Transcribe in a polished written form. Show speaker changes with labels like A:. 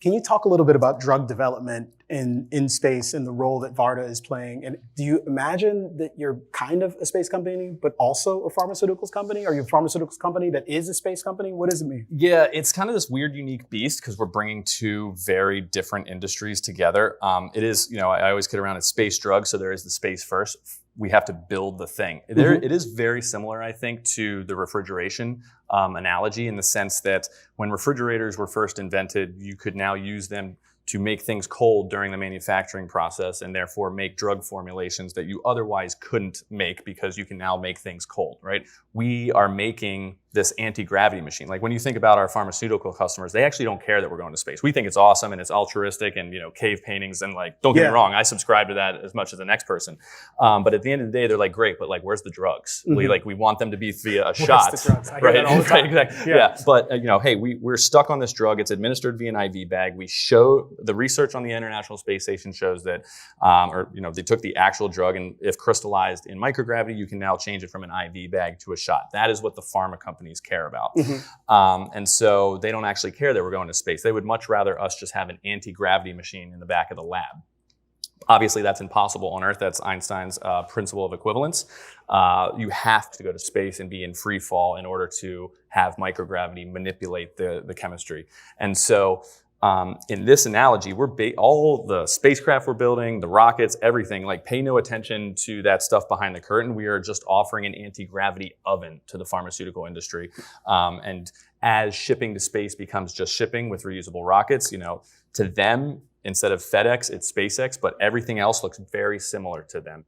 A: Can you talk a little bit about drug development in space and the role that Varda is playing? And do you imagine that you're kind of a space company, but also a pharmaceuticals company? Are you a pharmaceuticals company that is a space company? What does it mean?
B: Yeah, it's kind of this weird, unique beast because we're bringing two very different industries together. It is, I always kid around, it's space drugs, so there is the space first. We have to build the thing. It is very similar, I think, to the refrigeration analogy in the sense that when refrigerators were first invented, you could now use them to make things cold during the manufacturing process and therefore make drug formulations that you otherwise couldn't make because you can now make things cold, right? We are making this anti-gravity machine. Like when you think about our pharmaceutical customers, they actually don't care that we're going to space. We think it's awesome and it's altruistic and, cave paintings and don't get me wrong, I subscribe to that as much as the next person. But at the end of the day, they're like, great, but where's the drugs? We want them to be via a shot, right? Right, exactly. Yeah. But hey, we're stuck on this drug. It's administered via an IV bag. We show the research on the International Space Station shows that, they took the actual drug and if crystallized in microgravity, you can now change it from an IV bag to a shot. That is what the pharma companies care about. And so they don't actually care that we're going to space. They would much rather us just have an anti-gravity machine in the back of the lab. Obviously, that's impossible on Earth. That's Einstein's principle of equivalence. You have to go to space and be in free fall in order to have microgravity manipulate the chemistry. And so in this analogy, all the spacecraft we're building, the rockets, everything, pay no attention to that stuff behind the curtain. We are just offering an anti-gravity oven to the pharmaceutical industry. And as shipping to space becomes just shipping with reusable rockets, to them, instead of FedEx, it's SpaceX, but everything else looks very similar to them.